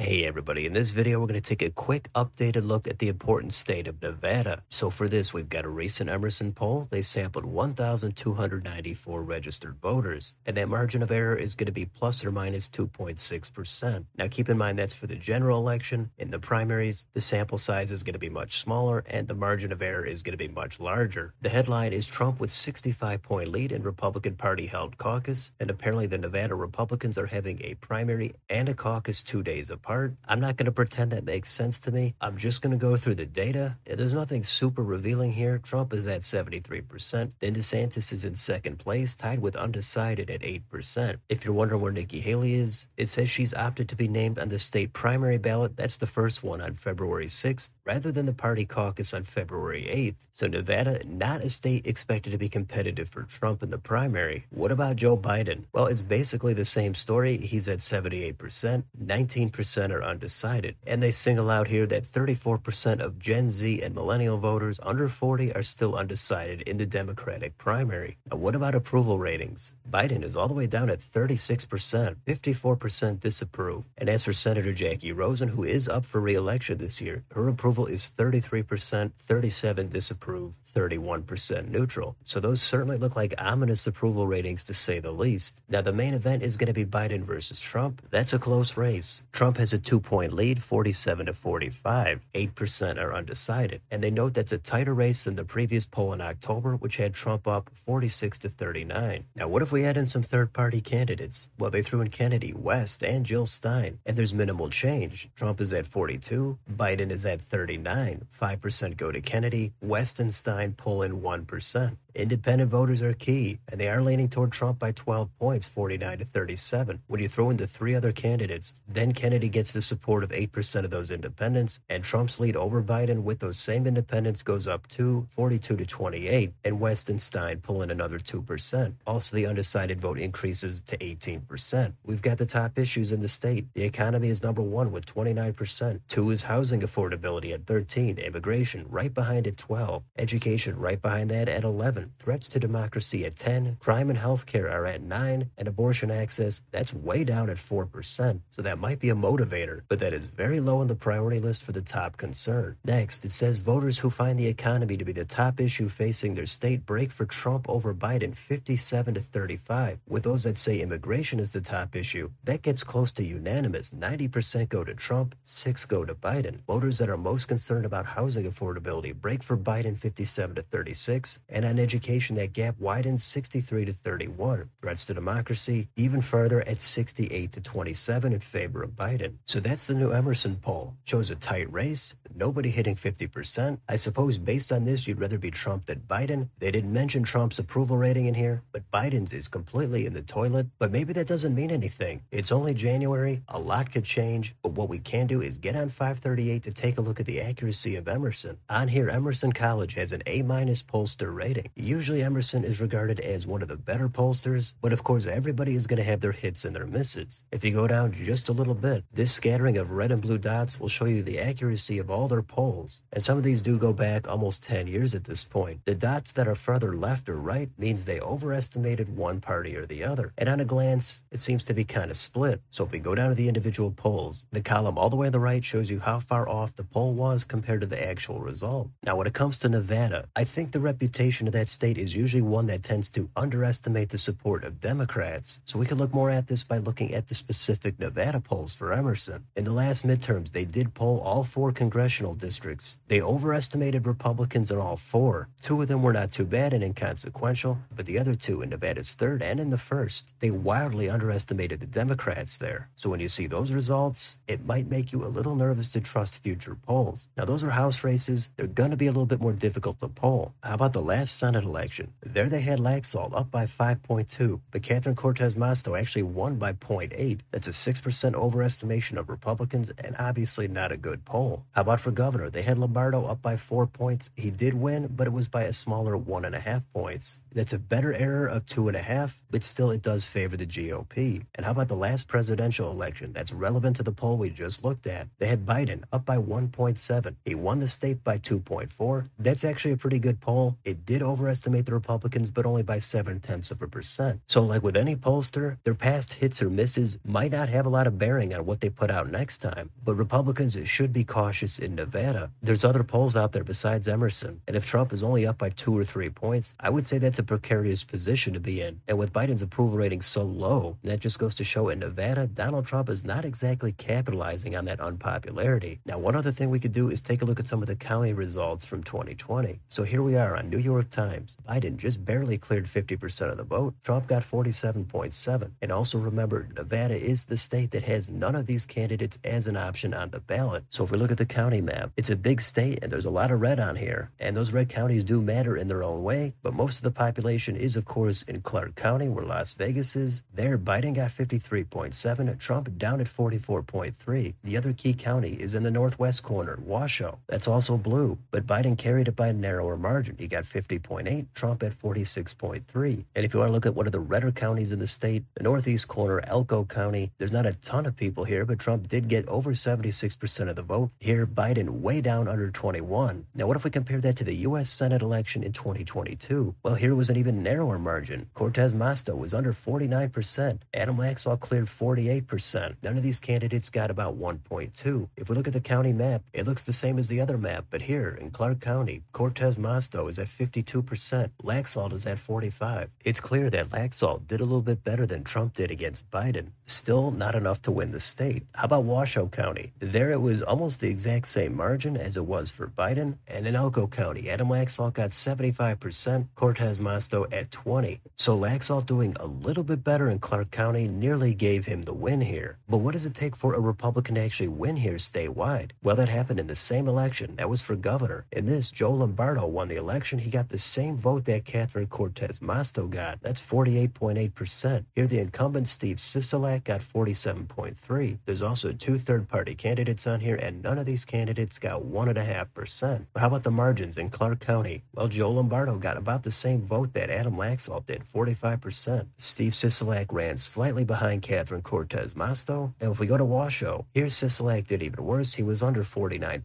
Hey everybody, in this video we're going to take a quick updated look at the important state of Nevada. So for this we've got a recent Emerson poll. They sampled 1,294 registered voters, and that margin of error is going to be plus or minus 2.6%. Now keep in mind that's for the general election. In the primaries, the sample size is going to be much smaller and the margin of error is going to be much larger. The headline is Trump with 65-point lead in Republican Party held caucus, and apparently the Nevada Republicans are having a primary and a caucus 2 days apart. I'm not going to pretend that makes sense to me. I'm just going to go through the data. There's nothing super revealing here. Trump is at 73%. Then DeSantis is in second place, tied with undecided at 8%. If you're wondering where Nikki Haley is, it says she's opted to be named on the state primary ballot. That's the first one on February 6th, rather than the party caucus on February 8th. So Nevada, not a state expected to be competitive for Trump in the primary. What about Joe Biden? Well, it's basically the same story. He's at 78%, 19% are undecided. And they single out here that 34% of Gen Z and millennial voters under 40 are still undecided in the Democratic primary. Now, what about approval ratings? Biden is all the way down at 36%, 54% disapprove. And as for Senator Jackie Rosen, who is up for re-election this year, her approval is 33%, 37% disapprove, 31% neutral. So those certainly look like ominous approval ratings to say the least. Now the main event is going to be Biden versus Trump. That's a close race. Trump has a 2-point lead, 47 to 45. 8% are undecided. And they note that's a tighter race than the previous poll in October, which had Trump up 46 to 39. Now what if we add in some third-party candidates? Well, they threw in Kennedy, West, and Jill Stein. And there's minimal change. Trump is at 42. Biden is at 39. 5% go to Kennedy. West and Stein pull in 1%. Independent voters are key, and they are leaning toward Trump by 12 points, 49 to 37. When you throw in the three other candidates, then Kennedy gets the support of 8% of those independents, and Trump's lead over Biden with those same independents goes up to 42 to 28, and West and Stein pull in another 2%. Also, the undecided vote increases to 18%. We've got the top issues in the state. The economy is number one with 29%. Two is housing affordability at 13, immigration right behind at 12, education right behind that at 11. Threats to democracy at 10, crime and healthcare are at 9, and abortion access, that's way down at 4%. So that might be a motivator, but that is very low on the priority list for the top concern. Next, it says voters who find the economy to be the top issue facing their state break for Trump over Biden 57 to 35. With those that say immigration is the top issue, that gets close to unanimous. 90% go to Trump, 6 go to Biden. Voters that are most concerned about housing affordability break for Biden 57 to 36, and on education, that gap widens 63 to 31. Threats to democracy even further at 68 to 27 in favor of Biden. So that's the new Emerson poll. Shows a tight race, nobody hitting 50%. I suppose based on this, you'd rather be Trump than Biden. They didn't mention Trump's approval rating in here, but Biden's is completely in the toilet. But maybe that doesn't mean anything. It's only January, a lot could change, but what we can do is get on 538 to take a look at the accuracy of Emerson. On here, Emerson College has an A- Pollster rating. Usually Emerson is regarded as one of the better pollsters, but of course everybody is going to have their hits and their misses. If you go down just a little bit, this scattering of red and blue dots will show you the accuracy of all their polls, and some of these do go back almost 10 years at this point. The dots that are further left or right means they overestimated one party or the other, and on a glance, it seems to be kind of split. So if we go down to the individual polls, the column all the way on the right shows you how far off the poll was compared to the actual result. Now when it comes to Nevada, I think the reputation of that state is usually one that tends to underestimate the support of Democrats. So we can look more at this by looking at the specific Nevada polls for Emerson. In the last midterms, they did poll all 4 congressional districts. They overestimated Republicans in all 4. 2 of them were not too bad and inconsequential, but the other 2 in Nevada's 3rd and in the 1st, they wildly underestimated the Democrats there. So when you see those results, it might make you a little nervous to trust future polls. Now those are House races. They're going to be a little bit more difficult to poll. How about the last Senate election? There they had Laxalt up by 5.2, but Catherine Cortez Masto actually won by 0.8. That's a 6% overestimation of Republicans and obviously not a good poll. How about for governor? They had Lombardo up by 4 points. He did win, but it was by a smaller 1.5 points. That's a better error of 2.5, but still it does favor the GOP. And how about the last presidential election that's relevant to the poll we just looked at? They had Biden up by 1.7. He won the state by 2.4. That's actually a pretty good poll. It did overestimate the Republicans, but only by 0.7%. So like with any pollster, their past hits or misses might not have a lot of bearing on what they put out next time. But Republicans should be cautious in Nevada. There's other polls out there besides Emerson. And if Trump is only up by 2 or 3 points, I would say that's a precarious position to be in. And with Biden's approval rating so low, that just goes to show in Nevada, Donald Trump is not exactly capitalizing on that unpopularity. Now, one other thing we could do is take a look at some of the county results from 2020. So here we are on New York Times. Biden just barely cleared 50% of the vote. Trump got 47.7. And also remember, Nevada is the state that has none of these candidates as an option on the ballot. So if we look at the county map, it's a big state and there's a lot of red on here. And those red counties do matter in their own way, but most of the population is, of course, in Clark County, where Las Vegas is. There, Biden got 53.7, Trump down at 44.3. The other key county is in the northwest corner, Washoe. That's also blue, but Biden carried it by a narrower margin. He got 50.8, Trump at 46.3. And if you want to look at one of the redder counties in the state, the northeast corner, Elko County, there's not a ton of people here, but Trump did get over 76% of the vote. Here, Biden way down under 21. Now, what if we compare that to the U.S. Senate election in 2022? Well, here was an even narrower margin. Cortez Masto was under 49%. Adam Laxalt cleared 48%. None of these candidates got about 1.2. If we look at the county map, it looks the same as the other map, but here in Clark County, Cortez Masto is at 52%. Laxalt is at 45%. It's clear that Laxalt did a little bit better than Trump did against Biden. Still not enough to win the state. How about Washoe County? There it was almost the exact same margin as it was for Biden. And in Elko County, Adam Laxalt got 75%, Cortez Masto at 20%. So Laxalt doing a little bit better in Clark County nearly gave him the win here. But what does it take for a Republican to actually win here statewide? Well, that happened in the same election. That was for governor. In this, Joe Lombardo won the election. He got the same vote that Catherine Cortez Masto got. That's 48.8%. Here, the incumbent Steve Sisolak got 47.3%. There's also 2 third-party candidates on here, and none of these candidates got 1.5%. But how about the margins in Clark County? Well, Joe Lombardo got about the same vote that Adam Laxalt did, 45%. Steve Sisolak ran slightly behind Catherine Cortez Masto. And if we go to Washoe, here Sisolak did even worse. He was under 49%.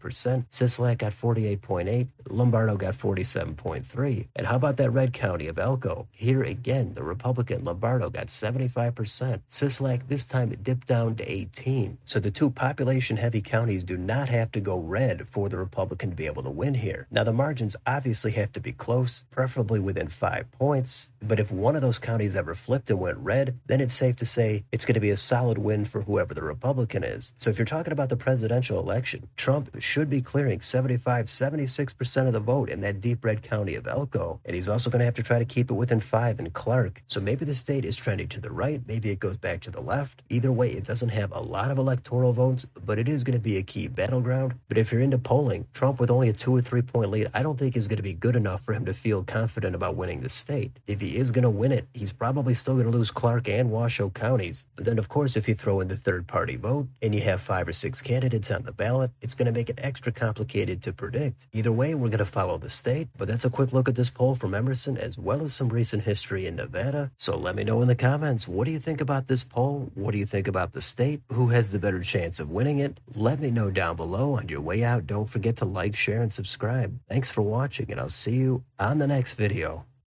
Sisolak got 48.8%. Lombardo got 47.3%. And how about that red county of Elko? Here again, the Republican Lombardo got 75%. Sisolak this time dipped down to 18%. So the 2 population-heavy counties do not have to go red for the Republican to be able to win here. Now, the margins obviously have to be close, preferably within 5 points. But if one of those counties ever flipped and went red, then it's safe to say it's going to be a solid win for whoever the Republican is. So if you're talking about the presidential election, Trump should be clearing 76% of the vote in that deep red county of Elko. And he's also going to have to try to keep it within 5 in Clark. So maybe the state is trending to the right, maybe it goes back to the left. Either way, it doesn't have a lot of electoral votes, but it is going to be a key battleground. But if you're into polling, Trump with only a 2 or 3 point lead, I don't think is going to be good enough for him to feel confident about winning the state. If he is going to win it, he's probably still going to lose Clark and Washoe counties. But then, of course, if you throw in the third-party vote and you have 5 or 6 candidates on the ballot, it's going to make it extra complicated to predict. Either way, we're going to follow the state. But that's a quick look at this poll from Emerson, as well as some recent history in Nevada. So let me know in the comments, what do you think about this poll? What do you think about the state? Who has the better chance of winning it? Let me know down below. On your way out, don't forget to like, share, and subscribe. Thanks for watching, and I'll see you on the next video.